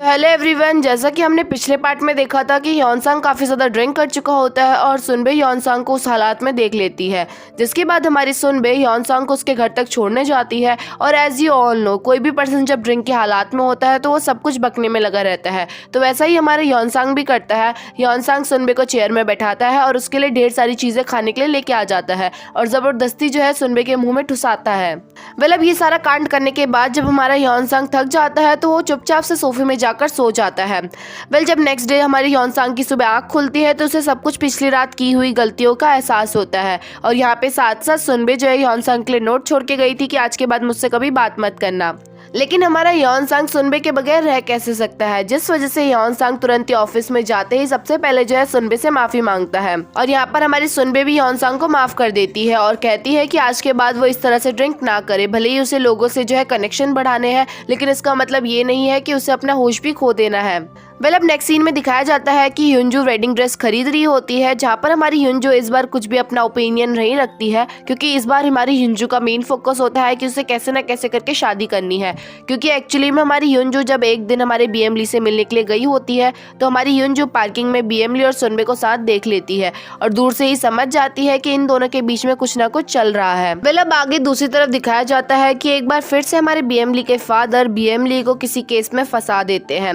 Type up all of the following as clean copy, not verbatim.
Hello everyone, जैसा कि हमने पिछले पार्ट में देखा था कि ह्योनसांग काफ़ी ज़्यादा ड्रिंक कर चुका होता है और सुनबे ह्योनसांग को उस हालात में देख लेती है, जिसके बाद हमारी सुनबे ह्योनसांग को उसके घर तक छोड़ने जाती है। और एज यू ऑल नो, कोई भी पर्सन जब ड्रिंक के हालात में होता है तो वो सब कुछ बकने में लगा रहता है। तो वैसा ही हमारे ह्योनसांग भी करता है। ह्योनसांग सुनबे को चेयर में बैठाता है और उसके लिए ढेर सारी चीज़ें खाने के लिए लेके आ जाता है और ज़बरदस्ती जो है सुनबे के मुँह में ठुसाता है। अब ये सारा कांड करने के बाद जब हमारा ह्योनसांग थक जाता है तो वो चुपचाप से सोफे में जाकर सो जाता है। जब नेक्स्ट डे हमारी ह्योनसांग की सुबह आँख खुलती है तो उसे सब कुछ पिछली रात की हुई गलतियों का एहसास होता है। और यहाँ पे साथ साथ सुनबे जो है ह्योनसांग के लिए नोट छोड़ के गई थी कि आज के बाद मुझसे कभी बात मत करना। लेकिन हमारा ह्योनसांग सुनबे के बगैर रह कैसे सकता है, जिस वजह से ह्योनसांग तुरंत ही ऑफिस में जाते ही सबसे पहले जो है सुनबे से माफी मांगता है। और यहाँ पर हमारी सुनबे भी ह्योनसांग को माफ कर देती है और कहती है कि आज के बाद वो इस तरह से ड्रिंक ना करे। भले ही उसे लोगों से जो है कनेक्शन बढ़ाने हैं, लेकिन इसका मतलब ये नहीं है कि उसे अपना होश भी खो देना है। अब नेक्स्ट सीन में दिखाया जाता है कि युंजू वेडिंग ड्रेस खरीद रही होती है, जहाँ पर हमारी युंजू इस बार कुछ भी अपना ओपिनियन नहीं रखती है, क्योंकि इस बार हमारी युंजू का मेन फोकस होता है कि उसे कैसे ना कैसे करके शादी करनी है। क्योंकि एक्चुअली में हमारी युंजू जब एक दिन हमारे बीएम ली से मिलने के लिए गई होती है तो हमारी युंजू पार्किंग में बीएम ली और सुनबे को साथ देख लेती है और दूर से ही समझ जाती है कि इन दोनों के बीच में कुछ ना कुछ चल रहा है। अब आगे दूसरी तरफ दिखाया जाता है कि एक बार फिर से हमारे बीएम ली के फादर बीएम ली को किसी केस में फंसा देते हैं।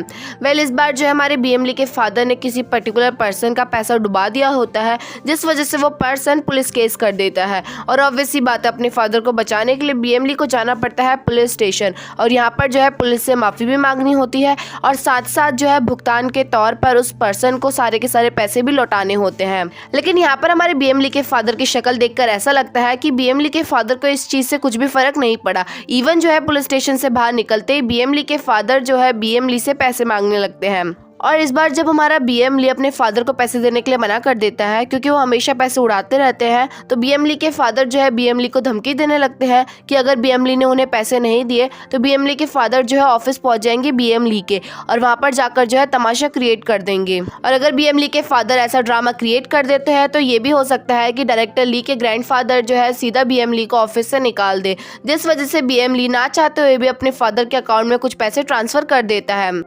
इस बार जो है हमारे बीएम ली के फादर ने किसी पर्टिकुलर पर्सन का पैसा डुबा दिया होता है, जिस वजह से वो पर्सन पुलिस केस कर देता है। और ऑब्वियसली बात है, अपने फादर को बचाने के लिए बीएम ली को जाना पड़ता है पुलिस स्टेशन और यहाँ पर जो है पुलिस से माफी भी मांगनी होती है और साथ साथ जो है भुगतान के तौर पर उस पर्सन को सारे के सारे पैसे भी लौटाने होते हैं। लेकिन यहाँ पर हमारे बीएम ली के फादर की शक्ल देखकर ऐसा लगता है कि बीएम ली के फादर को इस चीज से कुछ भी फर्क नहीं पड़ा। इवन जो है पुलिस स्टेशन से बाहर निकलते ही बीएम ली के फादर जो है बीएम ली से पैसे मांगने लगते हैं। और इस बार जब हमारा बीएम ली अपने फादर को पैसे देने के लिए मना कर देता है, क्योंकि वो हमेशा पैसे उड़ाते रहते हैं, तो बीएम ली के फादर जो है बीएम ली को धमकी देने लगते हैं कि अगर बीएम ली ने उन्हें पैसे नहीं दिए तो बीएम ली के फादर जो है ऑफिस पहुंच जाएंगे बीएम ली के और वहां पर जाकर जो है तमाशा क्रिएट कर देंगे। और अगर बीएम ली के फादर ऐसा ड्रामा क्रिएट कर देते हैं तो ये भी हो सकता है कि डायरेक्टर ली के ग्रैंडफादर जो है सीधा बीएम ली को ऑफिस से निकाल दे, जिस वजह से बीएम ली ना चाहते हुए भी अपने फादर के अकाउंट में कुछ पैसे ट्रांसफर कर देता है।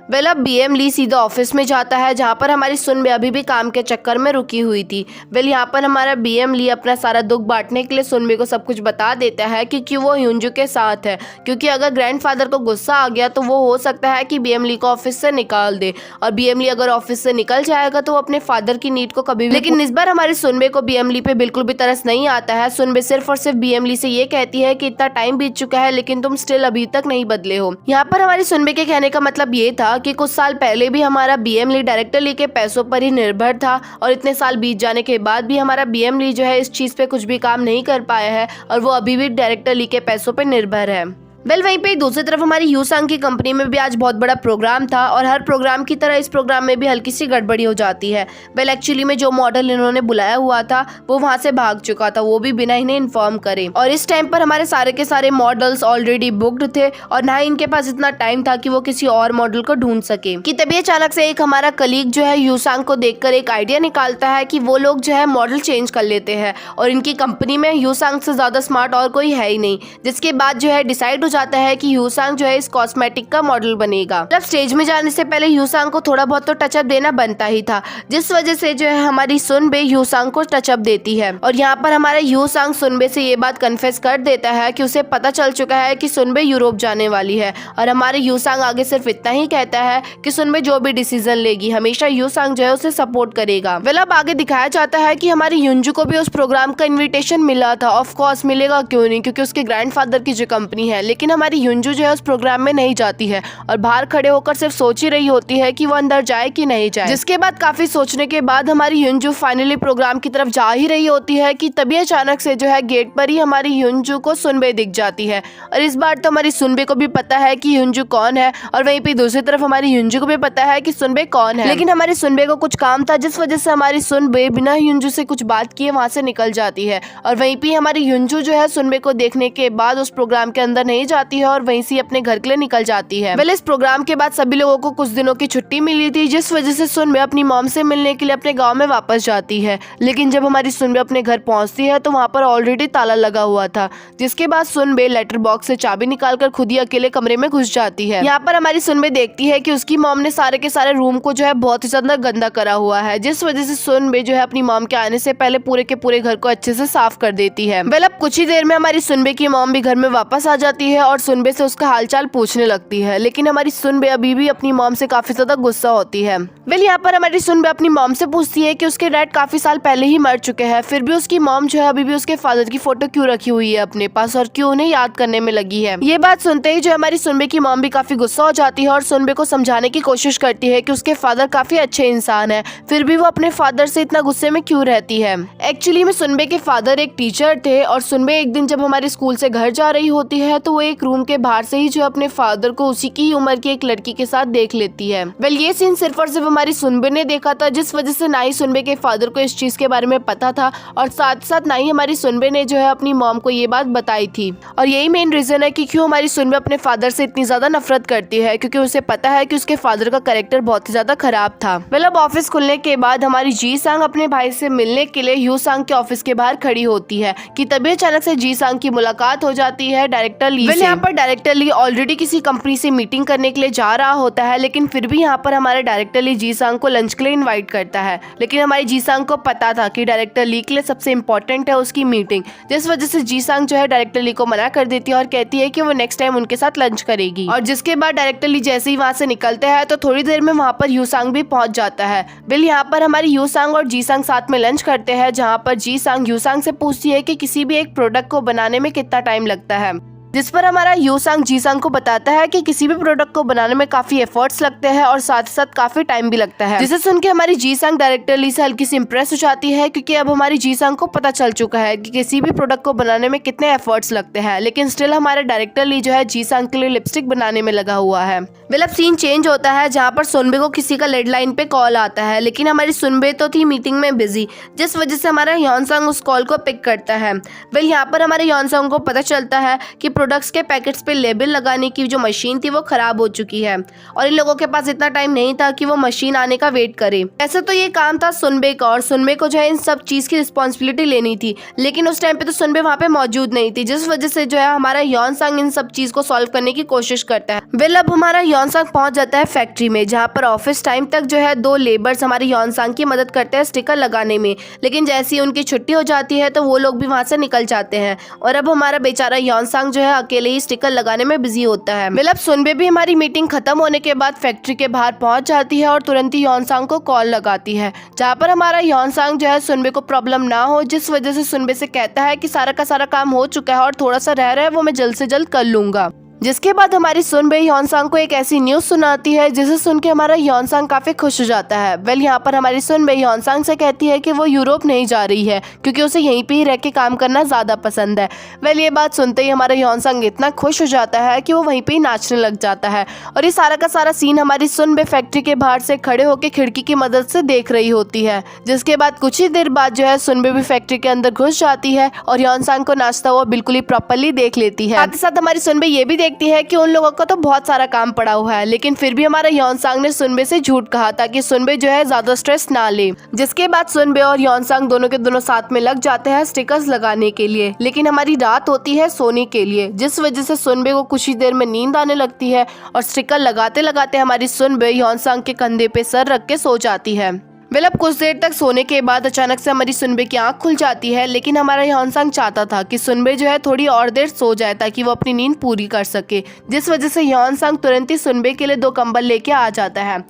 अब बीएम ली सीधा ऑफिस में जाता है, जहाँ पर हमारी सुनबे अभी भी काम के चक्कर में रुकी हुई थी। यहाँ पर हमारा बीएम ली अपना सारा दुख बांटने के लिए सुनबे को सब कुछ बता देता है कि क्यों वो युंजू के साथ है, क्योंकि अगर ग्रैंडफादर को गुस्सा आ गया तो वो हो सकता है कि बीएम ली को ऑफिस से निकाल दे और बीएम ली अगर ऑफिस से निकल जाएगा तो वो अपने फादर की नीड को कभी भी। लेकिन इस बार हमारी सुनबे को बीएम ली पे बिल्कुल भी तरस नहीं आता है। सुनबे सिर्फ और सिर्फ बीएम ली से ये कहती है कि इतना टाइम बीत चुका है लेकिन तुम स्टिल अभी तक नहीं बदले हो। यहाँ पर हमारी सुनबे के कहने का मतलब ये था कि कुछ साल पहले भी हमारा बीएम ली डायरेक्टर ली के पैसों पर ही निर्भर था और इतने साल बीत जाने के बाद भी हमारा बीएम ली जो है इस चीज पे कुछ भी काम नहीं कर पाया है और वो अभी भी डायरेक्टर ली के पैसों पर निर्भर है। वहीं पे दूसरी तरफ हमारी ह्योनसांग की कंपनी में भी आज बहुत बड़ा प्रोग्राम था और हर प्रोग्राम की तरह इस प्रोग्राम में भी हल्की सी गड़बड़ी हो जाती है। एक्चुअली में जो मॉडल इन्होंने बुलाया हुआ था वो वहां से भाग चुका था, वो भी बिना इन्हें इन्फॉर्म करे। और इस टाइम पर हमारे सारे के सारे मॉडल्स ऑलरेडी बुक्ड थे और ना ही इनके पास इतना टाइम था कि वो किसी और मॉडल को ढूंढ सके। कि तभी अचानक से एक हमारा कलीग जो है ह्योनसांग को देखकर एक आइडिया निकालता है कि वो लोग जो है मॉडल चेंज कर लेते हैं और इनकी कंपनी में ह्योनसांग से ज्यादा स्मार्ट और कोई है ही नहीं। जिसके बाद जो है डिसाइड हो जाता है कि ह्योनसांग जो है इस कॉस्मेटिक का मॉडल बनेगा। स्टेज में जाने से पहले ह्योनसांग को थोड़ा बहुत तो टचअप देना बनता ही था, जिस वजह से जो है हमारी सुनबे ह्योनसांग को टचअप देती है। और यहाँ पर हमारा ह्योनसांग सुनबे से ये बात कन्फेस कर देता है कि उसे पता चल चुका है कि सुनबे यूरोप जाने वाली है और हमारे ह्योनसांग आगे सिर्फ इतना ही कहता है कि सुनबे जो भी डिसीजन लेगी हमेशा ह्योनसांग जो है उसे सपोर्ट करेगा। अब आगे दिखाया जाता है कि हमारी युंजू को भी उस प्रोग्राम का इन्विटेशन मिला था। ऑफ कोर्स मिलेगा क्यों नहीं, क्योंकि उसके ग्रैंडफादर की जो कंपनी है। लेकिन हमारी युंजू जो है उस प्रोग्राम में नहीं जाती है और बाहर खड़े होकर सिर्फ सोच ही रही होती है कि वो अंदर जाए कि नहीं जाए। जिसके बाद काफी सोचने के बाद हमारी युंजू फाइनली प्रोग्राम की तरफ जा ही रही होती है कि तभी अचानक से जो है गेट पर ही हमारी युंजू को सुनबे दिख जाती है। और इस बार तो हमारी सुनबे को भी पता है कि युंजू कौन है और वहीं पे दूसरी तरफ हमारी युंजू को भी पता है कि सुनबे कौन है। लेकिन हमारी सुनबे को कुछ काम था, जिस वजह से हमारी सुनबे बिना युंजू से कुछ बात किए वहां से निकल जाती है। और वहीं पे हमारी युंजू जो है सुनबे को देखने के बाद उस प्रोग्राम के अंदर नहीं जाती है और वहीं से अपने घर के लिए निकल जाती है। इस प्रोग्राम के बाद सभी लोगों को कुछ दिनों की छुट्टी मिली थी, जिस वजह से सुनबे अपनी मॉम से मिलने के लिए अपने गाँव में वापस जाती है। लेकिन जब हमारी सुनबे अपने घर पहुंचती है तो वहाँ पर ऑलरेडी ताला लगा हुआ था, जिसके बाद सुनबे लेटर बॉक्स से चाबी निकालकर खुद ही अकेले कमरे में घुस जाती है। यहाँ पर हमारी सुनबे देखती है कि उसकी मॉम ने सारे के सारे रूम को जो है बहुत ही ज्यादा गंदा करा हुआ है, जिस वजह से सुनबे जो है अपनी मॉम के आने से पहले पूरे के पूरे घर को अच्छे से साफ कर देती है। अब कुछ ही देर में हमारी सुनबे की मॉम भी घर में वापस आ जाती है और सुनबे से उसका हालचाल पूछने लगती है। लेकिन हमारी सुनबे अभी भी अपनी मॉम से काफी ज्यादा गुस्सा होती है। यहाँ पर हमारी सुनबे अपनी मॉम से पूछती है कि उसके डैड काफी साल पहले ही मर चुके हैं, फिर भी उसकी मॉम जो है अभी भी उसके फादर की फोटो क्यों रखी हुई है अपने पास और क्यों उन्हें याद करने में लगी है। ये बात सुनते ही जो हमारी सुनबे की मॉम भी काफी गुस्सा हो जाती है और सुनबे को समझाने की कोशिश करती है कि उसके फादर काफी अच्छे इंसान है, फिर भी वो अपने फादर से इतना गुस्से में क्यों रहती है। एक्चुअली में सुनबे के फादर एक टीचर थे और सुनबे एक दिन जब हमारे स्कूल से घर जा रही होती है तो वो एक रूम के बाहर से ही जो अपने फादर को उसी की उम्र की एक लड़की के साथ देख लेती है। ये सीन सिर्फ और सिर्फ हमारी सुनबे ने देखा था, जिस वजह से ना ही सुनबे के फादर को इस चीज के बारे में पता था और साथ साथ ना ही हमारी सुनबे ने जो है अपनी मॉम को ये बात बताई थी। और यही मेन रीजन है कि क्यों हमारी सुनबे अपने फादर से इतनी ज्यादा नफरत करती है, क्योंकि उसे पता है कि उसके फादर का कैरेक्टर बहुत ही ज्यादा खराब था। अब ऑफिस खुलने के बाद हमारी जी सांग अपने भाई से मिलने के लिए ह्यू सांग के ऑफिस के बाहर खड़ी होती है कि तभी अचानक से जी सांग की मुलाकात हो जाती है डायरेक्टर ली से। यहाँ पर डायरेक्टर ली ऑलरेडी किसी कंपनी से मीटिंग करने के लिए जा रहा होता है, लेकिन फिर भी यहाँ पर हमारे डायरेक्टर ली जी सांग को लंच के लिए इनवाइट करता है। लेकिन हमारी जी सांग को पता था कि डायरेक्टर ली के लिए सबसे इम्पोर्टेंट है उसकी मीटिंग, जिस वजह से जी सांग जो है डायरेक्टर ली को मना कर देती है और कहती है कि वो नेक्स्ट टाइम उनके साथ लंच करेगी। और जिसके बाद डायरेक्टर ली जैसे ही वहाँ से निकलते हैं तो थोड़ी देर में वहाँ पर ह्यू सांग भी पहुंच जाता है। यहाँ पर हमारी ह्यू सांग और जी सांग साथ में लंच करते हैं, जहाँ पर जी सांग ह्यू सांग से पूछती है कि किसी भी एक प्रोडक्ट को बनाने में कितना टाइम लगता है, जिस पर हमारा ह्यू सांग जी सांग को बताता है कि किसी भी प्रोडक्ट को बनाने में काफी एफर्ट्स लगते हैं और साथ ही साथ काफी टाइम भी लगता है। जिसे सुन के हमारी जी सांग डायरेक्टर ली से हल्की सी इम्प्रेस हो जाती है, क्योंकि अब हमारी जी सांग को पता चल चुका है कि किसी भी प्रोडक्ट को बनाने में कितने एफर्ट्स लगते हैं। लेकिन स्टिल हमारा डायरेक्टर ली जो है जी सांग के लिए लिपस्टिक बनाने में लगा हुआ है। अब सीन चेंज होता है, जहाँ पर सुनबे को किसी का लैंडलाइन पे कॉल आता है, लेकिन हमारी सुनबे तो थी मीटिंग में बिजी, जिस वजह से हमारा ह्योन सांग उस कॉल को पिक करता है। यहाँ पर हमारे ह्योन सांग को पता चलता है कि प्रोडक्ट्स के पैकेट्स पे लेबल लगाने की जो मशीन थी वो खराब हो चुकी है और इन लोगों के पास इतना टाइम नहीं था कि वो मशीन आने का वेट करे। ऐसे तो ये काम था सुनबे का और सुनबे को जो है इन सब चीज की रिस्पॉन्सिबिलिटी लेनी थी, लेकिन उस टाइम पे तो सुनबे वहाँ पे मौजूद नहीं थी, जिस वजह से जो है हमारा ह्योन सांग इन सब चीज को सॉल्व करने की कोशिश करता है। अब हमारा ह्योन सांग पहुंच जाता है फैक्ट्री में, जहाँ पर ऑफिस टाइम तक जो है 2 लेबर्स हमारे ह्योन सांग की मदद करते हैं स्टिकर लगाने में, लेकिन जैसे ही उनकी छुट्टी हो जाती है तो वो लोग भी वहाँ से निकल जाते हैं और अब हमारा बेचारा ह्योन सांग जो है अकेले ही स्टिकर लगाने में बिजी होता है। सुनबे भी हमारी मीटिंग खत्म होने के बाद फैक्ट्री के बाहर पहुंच जाती है और तुरंत ही ह्योन सांग को कॉल लगाती है, जहाँ पर हमारा ह्योन सांग जो है सुनबे को प्रॉब्लम ना हो, जिस वजह से सुनबे से कहता है कि सारा का सारा काम हो चुका है और थोड़ा सा रह रहा है वो मैं जल्द से जल्द कर लूंगा। जिसके बाद हमारी सुनबे ह्योन सांग को एक ऐसी न्यूज सुनाती है जिसे सुन के हमारा ह्योन सांग काफी खुश हो जाता है। यहाँ पर हमारी सुनबे ह्योन सांग से कहती है कि वो यूरोप नहीं जा रही है क्योंकि उसे यहीं पे ही रह के काम करना ज्यादा पसंद है। ये बात सुनते ही हमारा ह्योन सांग इतना खुश हो जाता है कि वो वहीं पे ही नाचने लग जाता है और ये सारा का सारा सीन हमारी सुनबे फैक्ट्री के बाहर से खड़े होकर खिड़की की मदद से देख रही होती है। जिसके बाद कुछ ही देर बाद जो है सुनबे भी फैक्ट्री के अंदर घुस जाती है और ह्योन सांग को नाचता हुआ बिल्कुल ही प्रॉपरली देख लेती है। साथ ही साथ हमारी सुनबे ये भी देखती है कि उन लोगों का तो बहुत सारा काम पड़ा हुआ है, लेकिन फिर भी हमारा ह्योन सांग ने सुनबे से झूठ कहा ताकि सुनबे जो है ज्यादा स्ट्रेस ना ले। जिसके बाद सुनबे और ह्योन सांग दोनों के दोनों साथ में लग जाते हैं स्टिकर्स लगाने के लिए, लेकिन हमारी रात होती है सोने के लिए, जिस वजह से सुनबे को कुछ ही देर में नींद आने लगती है और स्टिकर लगाते लगाते हमारी सुनबे ह्योन सांग के कंधे पे सर रख के सो जाती है। अब कुछ देर तक सोने के बाद अचानक से हमारी सुनबे की आंख खुल जाती है, लेकिन हमारा ह्योन सांग चाहता था कि सुनबे जो है थोड़ी और देर सो जाए ताकि वो अपनी नींद पूरी कर सके, जिस वजह से ह्योन सांग तुरंत ही सुनबे के लिए 2 कंबल लेके आ जाता है।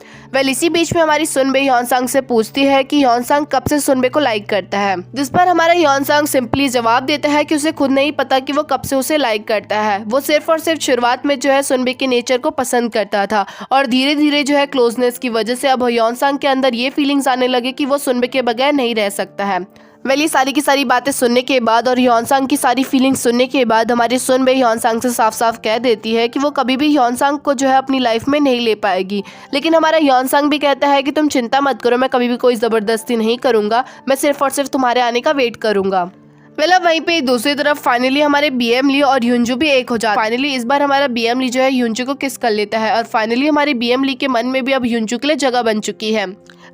इसी बीच में हमारी सुनबे ह्योन सांग से पूछती है कि ह्योन सांग कब से सुनबे को लाइक करता है, जिस पर हमारा ह्योन सांग सिंपली जवाब देता है कि उसे खुद नहीं पता कि वो कब से उसे लाइक करता है। वो सिर्फ और सिर्फ शुरुआत में जो है सुनबे के नेचर को पसंद करता था और धीरे धीरे जो है क्लोजनेस की वजह से अब ह्योन सांग के अंदर ये फीलिंग्स आने लगे कि वो सुनबे के बगैर नहीं रह सकता है। ये सारी की सारी बातें सुनने के बाद और ह्योन सांग की सारी फीलिंग्स सुनने के बाद हमारी सुनबे ह्योन सांग से साफ साफ कह देती है कि वो कभी भी ह्योन सांग को जो है अपनी लाइफ में नहीं ले पाएगी। लेकिन हमारा ह्योन सांग भी कहता है कि तुम चिंता मत करो, मैं कभी भी कोई ज़बरदस्ती नहीं करूँगा, मैं सिर्फ और सिर्फ तुम्हारे आने का वेट करूँगा। अब वहीं पे दूसरी तरफ फाइनली हमारे बीएम ली और ह्यूंजू भी एक हो जाता है। फाइनली इस बार हमारा बीएम ली जो है ह्यूंजू को किस कर लेता है और फाइनली हमारे बीएम ली के मन में भी अब ह्यूंजू के लिए जगह बन चुकी है।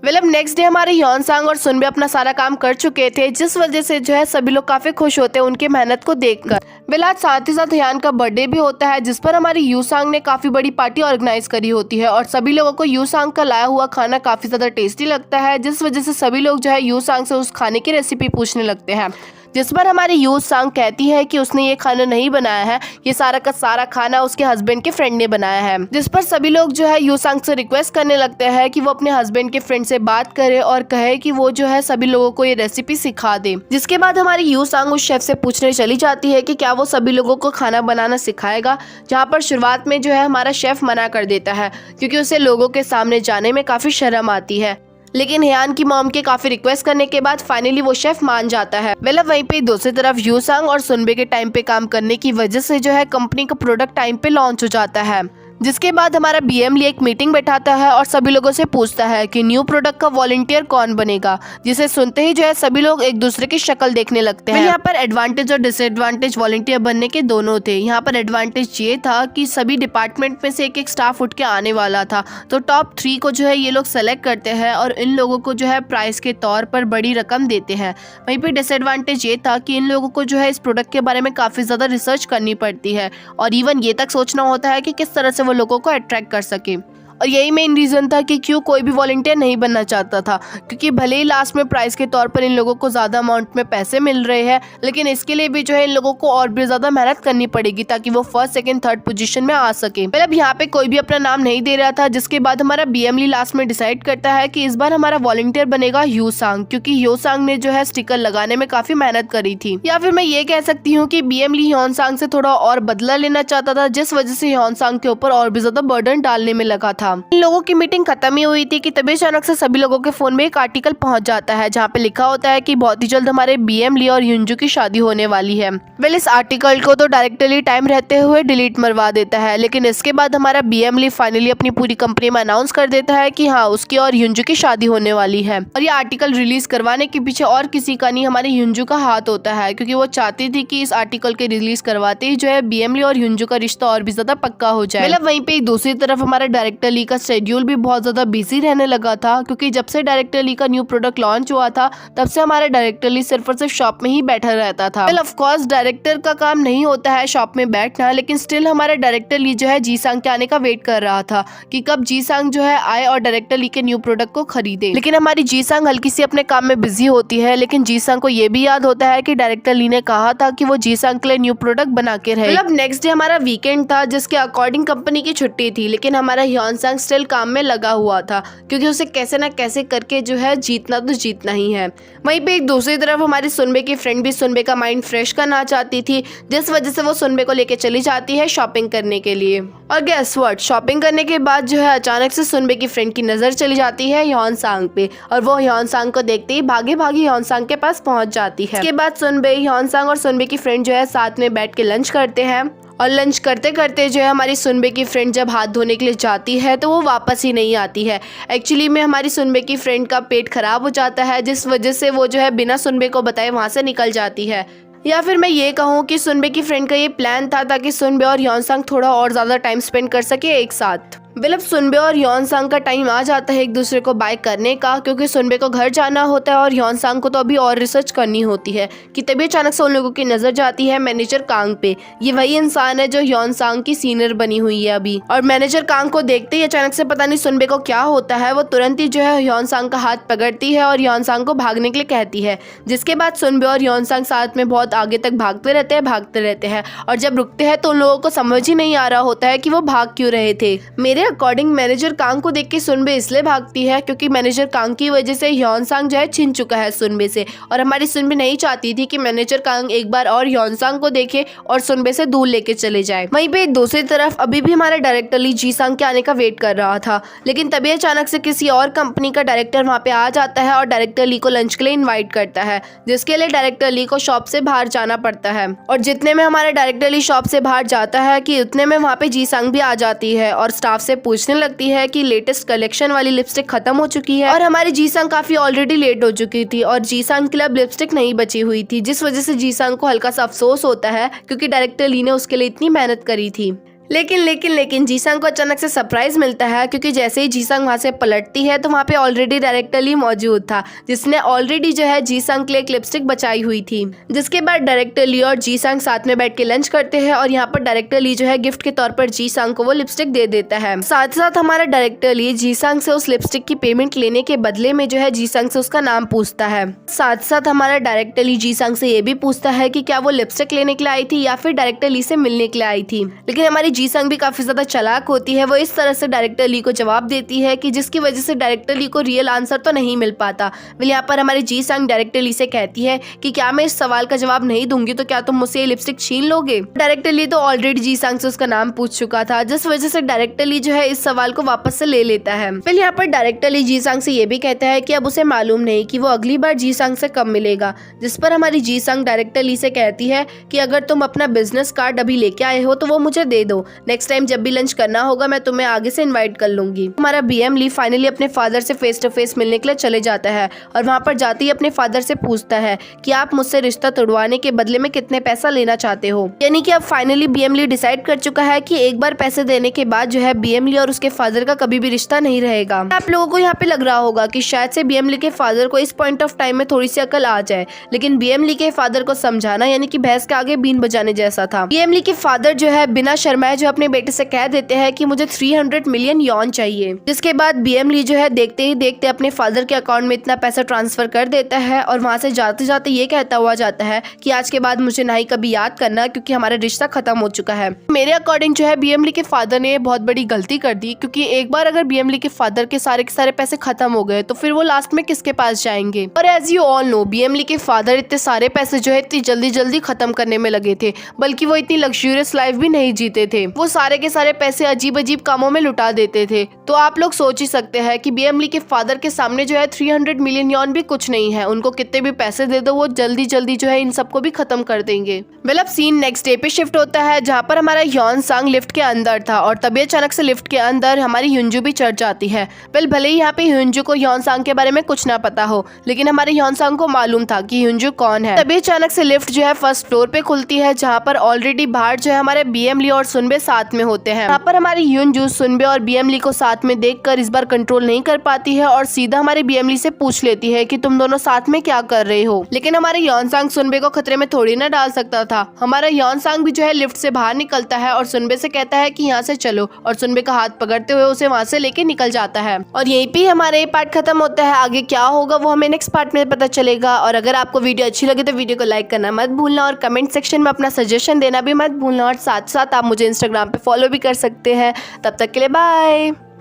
अब नेक्स्ट डे हमारे ह्योनसांग और सुनबे अपना सारा काम कर चुके थे, जिस वजह से जो है सभी लोग काफी खुश होते हैं उनकी मेहनत को देखकर। आज साथ ही साथ ह्यान का बर्थडे भी होता है, जिस पर हमारी यूसांग ने काफी बड़ी पार्टी ऑर्गेनाइज करी होती है और सभी लोगों को यूसांग का लाया हुआ खाना काफी ज्यादा टेस्टी लगता है, जिस वजह से सभी लोग जो है यूसांग से उस खाने की रेसिपी पूछने लगते हैं। जिस पर हमारी यूसांग कहती है कि उसने ये खाना नहीं बनाया है, ये सारा का सारा खाना उसके हस्बैंड के फ्रेंड ने बनाया है। जिस पर सभी लोग जो है यूसांग से रिक्वेस्ट करने लगते हैं कि वो अपने हस्बैंड के फ्रेंड से बात करे और कहे कि वो जो है सभी लोगों को ये रेसिपी सिखा दे। जिसके बाद हमारी यूसांग उस शेफ से पूछने चली जाती है कि क्या वो सभी लोगों को खाना बनाना सिखाएगा, जहाँ पर शुरुआत में जो है हमारा शेफ मना कर देता है क्योंकि उसे लोगों के सामने जाने में काफी शर्म आती है। लेकिन ह्यान की मॉम के काफी रिक्वेस्ट करने के बाद फाइनली वो शेफ मान जाता है। वहीं पे दूसरी तरफ यूसांग और सुनबे के टाइम पे काम करने की वजह से जो है कंपनी का प्रोडक्ट टाइम पे लॉन्च हो जाता है। जिसके बाद हमारा बीएम ली एक मीटिंग बैठाता है और सभी लोगों से पूछता है कि न्यू प्रोडक्ट का वॉलंटियर कौन बनेगा, जिसे सुनते ही जो है सभी लोग एक दूसरे की शक्ल देखने लगते हैं। यहाँ पर एडवांटेज और डिसएडवांटेज वॉलंटियर बनने के दोनों थे। यहाँ पर एडवांटेज ये था कि सभी डिपार्टमेंट में से एक स्टाफ उठ के आने वाला था, तो टॉप 3 को जो है ये लोग सेलेक्ट करते हैं और इन लोगों को जो है प्राइस के तौर पर बड़ी रकम देते हैं। वहीं पर डिसएडवांटेज ये था कि इन लोगों को जो है इस प्रोडक्ट के बारे में काफी ज्यादा रिसर्च करनी पड़ती है और इवन ये तक सोचना होता है कि किस तरह से लोगों को अट्रैक्ट कर सके। और यही मेन रीजन था कि क्यों कोई भी वॉलंटियर नहीं बनना चाहता था, क्योंकि भले ही लास्ट में प्राइस के तौर पर इन लोगों को ज्यादा अमाउंट में पैसे मिल रहे हैं, लेकिन इसके लिए भी जो है इन लोगों को और भी ज्यादा मेहनत करनी पड़ेगी ताकि वो फर्स्ट सेकंड थर्ड पोजीशन में आ सके। अब यहाँ पे कोई भी अपना नाम नहीं दे रहा था, जिसके बाद हमारा बीएम ली लास्ट में डिसाइड करता है कि इस बार हमारा वॉलंटियर बनेगा ह्यूसांग, क्योंकि ह्यूसांग ने जो है स्टिकर लगाने में काफी मेहनत करी थी। या फिर मैं ये कह सकती हूँ कि बीएम ली ह्योनसांग से थोड़ा और बदला लेना चाहता था, जिस वजह से ह्योनसांग के ऊपर और भी ज्यादा बर्डन डालने में लगा था। इन लोगों की मीटिंग खत्म ही हुई थी कि तभी अचानक से सभी लोगों के फोन में एक आर्टिकल पहुंच जाता है, जहां पे लिखा होता है कि बहुत ही जल्द हमारे बीएम ली और ह्यूंजू की शादी होने वाली है। इस आर्टिकल को तो डायरेक्टली टाइम रहते हुए डिलीट मरवा देता है, लेकिन इसके बाद हमारा बीएम ली फाइनली अपनी पूरी कंपनी में अनाउंस कर देता है कि हाँ, उसकी और ह्यूंजू की शादी होने वाली है। और ये आर्टिकल रिलीज करवाने के पीछे और किसी का नहीं, हमारे ह्यूंजू का हाथ होता है, क्योंकि वो चाहती थी कि इस आर्टिकल के रिलीज करवाते ही जो है बीएम ली और ह्यूंजू का रिश्ता और भी ज्यादा पक्का हो जाए। वहीं पे दूसरी तरफ हमारा डायरेक्टर ली का शेड्यूल भी बहुत ज्यादा बिजी रहने लगा था, क्योंकि जब से डायरेक्टर ली का न्यू प्रोडक्ट लॉन्च हुआ था तब से हमारा डायरेक्टर ली सिर्फ और सिर्फ शॉप में ही बैठा रहता था। ऑफ कोर्स डायरेक्टर का काम नहीं होता है शॉप में बैठना, लेकिन स्टिल हमारा डायरेक्टर ली जो है जीसांग के आने का वेट कर रहा था कि कब जीसांग जो है आए और डायरेक्टर ली के न्यू प्रोडक्ट को खरीदे। लेकिन हमारी जीसांग हल्की सी अपने काम में बिजी होती है, लेकिन जीसांग को ये भी याद होता है कि डायरेक्टर ली ने कहा था कि वो जीसांग के लिए न्यू प्रोडक्ट बना के रहे। नेक्स्ट डे हमारा वीकेंड था, जिसके अकॉर्डिंग कंपनी की छुट्टी थी, लेकिन हमारा ह्योनसांग स्टिल काम में लगा हुआ था, क्योंकि उसे कैसे ना कैसे करके जो है जीतना तो जीतना ही है। वहीं पे एक दूसरी तरफ हमारी सुनबे की फ्रेंड भी सुनबे का माइंड फ्रेश करना चाहती थी, जिस वजह से वो सुनबे को लेके चली जाती है शॉपिंग करने के लिए। और गेस व्हाट, शॉपिंग करने के बाद जो है अचानक से सुनबे की फ्रेंड की नजर चली जाती है ह्योनसांग पे, और वो ह्योनसांग को देखते ही भागे भागे ह्योनसांग के पास पहुंच जाती है। इसके बाद सुनबे, ह्योनसांग और सुनबे की फ्रेंड जो है साथ में बैठ के लंच करते हैं, और लंच करते करते जो है हमारी सुनबे की फ्रेंड जब हाथ धोने के लिए जाती है तो वो वापस ही नहीं आती है। एक्चुअली में हमारी सुनबे की फ्रेंड का पेट खराब हो जाता है, जिस वजह से वो जो है बिना सुनबे को बताए वहाँ से निकल जाती है। या फिर मैं ये कहूँ कि सुनबे की फ्रेंड का ये प्लान था ताकि सुनबे और ह्योनसांग थोड़ा और ज़्यादा टाइम स्पेंड कर सके एक साथ। सुनबे और ह्योनसांग का टाइम आ जाता है एक दूसरे को बाय करने का, क्योंकि सुनबे को घर जाना होता है और ह्योनसांग को तो अभी और रिसर्च करनी होती है कि तभी अचानक से उन लोगों की नजर जाती है मैनेजर कांग पे। ये वही इंसान है जो ह्योनसांग की सीनियर बनी हुई है अभी, और मैनेजर कांग को देखते ही अचानक से पता नहीं सुनबे को क्या होता है, वो तुरंत ही जो है ह्योनसांग का हाथ पकड़ती है और ह्योनसांग को भागने के लिए कहती है। जिसके बाद सुनबे और ह्योनसांग साथ में बहुत आगे तक भागते रहते हैं और जब रुकते हैं तो उन लोगों को समझ ही नहीं आ रहा होता है कि वो भाग क्यों रहे थे। मेरे अकॉर्डिंग मैनेजर कांग को देख के सुनबे इसलिए भागती है क्योंकि मैनेजर कांग की वजह से ह्योनसांग जो है छिन चुका है सुनबे से, और हमारी सुनबे नहीं चाहती थी कि मैनेजर कांग एक बार और ह्योनसांग को देखे और सुनबे से दूर लेके चले जाए। वहीं पे दूसरी तरफ अभी भी हमारा डायरेक्टर ली जीसांग के आने का वेट कर रहा था, लेकिन तभी अचानक से किसी और कंपनी का डायरेक्टर वहाँ पे आ जाता है और डायरेक्टर ली को लंच के लिए इन्वाइट करता है, जिसके लिए डायरेक्टर ली को शॉप से बाहर जाना पड़ता है। और जितने में हमारा डायरेक्टर ली शॉप से बाहर जाता है कि उतने में वहाँ पे जीसांग भी आ जाती है और स्टाफ से पूछने लगती है कि लेटेस्ट कलेक्शन वाली लिपस्टिक खत्म हो चुकी है और हमारी जीसंग काफी ऑलरेडी लेट हो चुकी थी और जीसंग के लिए अब लिपस्टिक नहीं बची हुई थी, जिस वजह से जीसंग को हल्का सा अफसोस होता है क्योंकि डायरेक्टर ली ने उसके लिए इतनी मेहनत करी थी। लेकिन जीसंग को अचानक से सरप्राइज मिलता है क्योंकि जैसे ही जीसंग वहाँ से पलटती है तो वहाँ पे ऑलरेडी डायरेक्टर ली मौजूद था, जिसने ऑलरेडी जो है जीसंग के लिए एक लिपस्टिक बचाई हुई थी। जिसके बाद डायरेक्टर ली और जीसंग साथ में बैठ के लंच करते हैं और यहाँ पर डायरेक्टर ली जो है गिफ्ट के तौर पर जीसंग को वो लिपस्टिक दे देता है। साथ साथ हमारा डायरेक्टर ली जीसंग से उस लिपस्टिक की पेमेंट लेने के बदले में जो है जीसंग से उसका नाम पूछता है। साथ साथ हमारा डायरेक्टर ली जीसंग से ये भी पूछता है कि क्या वो लिपस्टिक लेने के लिए आई थी या फिर डायरेक्टर ली से मिलने के लिए आई थी। लेकिन हमारी जीसंग भी काफी ज्यादा चालाक होती है, वो इस तरह से डायरेक्टर ली को जवाब देती है कि जिसकी वजह से डायरेक्टर ली को रियल आंसर तो नहीं मिल पाता। फिर यहाँ पर हमारी जीसंग डायरेक्टर ली से कहती है कि क्या मैं इस सवाल का जवाब नहीं दूंगी तो क्या तुम मुझसे ये लिपस्टिक छीन लोगे। डायरेक्टर ली तो ऑलरेडी जीसंग से उसका नाम पूछ चुका था, जिस वजह से डायरेक्टर ली जो है इस सवाल को वापस से ले लेता है। फिर यहाँ पर डायरेक्टर ली जीसंग से ये भी कहता है कि अब उसे मालूम नहीं कि वो अगली बार जीसंग से कब मिलेगा, जिस पर हमारी जीसंग डायरेक्टर ली से कहती है कि अगर तुम अपना बिजनेस कार्ड अभी लेके आए हो तो वो मुझे दे दो, नेक्स्ट टाइम जब भी लंच करना होगा मैं तुम्हें आगे से इनवाइट कर लूंगी। हमारा बीएम ली फाइनली अपने फादर से फेस टू फेस मिलने के लिए चले जाता है और वहाँ पर जाते ही अपने फादर से पूछता है कि आप मुझसे रिश्ता तोड़वाने के बदले में कितने पैसा लेना चाहते हो। यानी कि अब फाइनली बीएम ली डिसाइड कर चुका है कि एक बार पैसे देने के बाद जो है बीएम ली और उसके फादर का कभी भी रिश्ता नहीं रहेगा। आप लोगों को यहाँ पे लग रहा होगा कि शायद से बीएम ली के फादर को इस पॉइंट ऑफ टाइम में थोड़ी सी अकल आ जाए, लेकिन बीएम ली के फादर को समझाना यानी कि भैंस के आगे बीन बजाने जैसा था। बीएम ली के फादर जो है बिना शर्माए जो अपने बेटे से कह देते हैं कि मुझे 300 मिलियन यॉन चाहिए। जिसके बाद बीएम ली जो है देखते ही देखते अपने फादर के अकाउंट में इतना पैसा ट्रांसफर कर देता है और वहां से जाते जाते ये कहता हुआ जाता है कि आज के बाद मुझे ना ही कभी याद करना क्योंकि हमारा रिश्ता खत्म हो चुका है। मेरे अकॉर्डिंग जो है बीएम ली के फादर ने बहुत बड़ी गलती कर दी, क्योंकि एक बार अगर बीएम ली के फादर के सारे पैसे खत्म हो गए तो फिर वो लास्ट में किसके पास जाएंगे। और एज यू ऑल नो बीएम ली के फादर इतने सारे पैसे जो है इतनी जल्दी खत्म करने में लगे थे, बल्कि वो इतनी लग्जूरियस लाइफ भी नहीं जीते थे। वो सारे के सारे पैसे अजीब अजीब कामों में लुटा देते थे। तो आप लोग सोच ही सकते हैं कि बीएम ली के फादर के सामने जो है 300 मिलियन यॉन भी कुछ नहीं है। उनको कितने भी पैसे दे दो वो जल्दी जो है इन सबको भी खत्म कर देंगे। वेल अब सीन नेक्स्ट डे पे शिफ्ट होता है, जहाँ पर हमारा ह्योनसांग लिफ्ट के अंदर था और तभी अचानक से लिफ्ट के अंदर हमारी ह्युंजू भी चढ़ जाती है। वेल भले ही यहाँ पे ह्युंजू को ह्योनसांग के बारे में कुछ ना पता हो, लेकिन हमारे ह्योनसांग को मालूम था कि ह्युंजू कौन है। तभी अचानक से लिफ्ट जो है फर्स्ट फ्लोर पे खुलती है, जहाँ पर ऑलरेडी बाहर जो है हमारे बीएम ली और सुनबे साथ में होते हैं। यहाँ पर हमारी ह्युंजू सुनबे और बीएम ली को साथ में देखकर इस बार कंट्रोल नहीं कर पाती है और सीधा हमारे बीएम ली से पूछ लेती है कि तुम दोनों साथ में क्या कर रहे हो। लेकिन हमारे ह्योनसांग सुनबे को खतरे में थोड़ी ना डाल सकता था। हमारा ह्योनसांग भी जो है लिफ्ट से बाहर निकलता है और सुनबे से कहता है कि यहाँ से चलो, और सुनबे का हाथ पकड़ते हुए उसे वहाँ से लेके निकल जाता है। और यहीं पे हमारा ये पार्ट खत्म होता है। आगे क्या होगा वो हमें नेक्स्ट पार्ट में पता चलेगा। और अगर आपको वीडियो अच्छी लगे तो वीडियो को लाइक करना मत भूलना और कमेंट सेक्शन में अपना सजेशन देना भी मत भूलना। और साथ साथ आप मुझे इंस्टाग्राम पे फॉलो भी कर सकते हैं। तब तक के लिए बाय।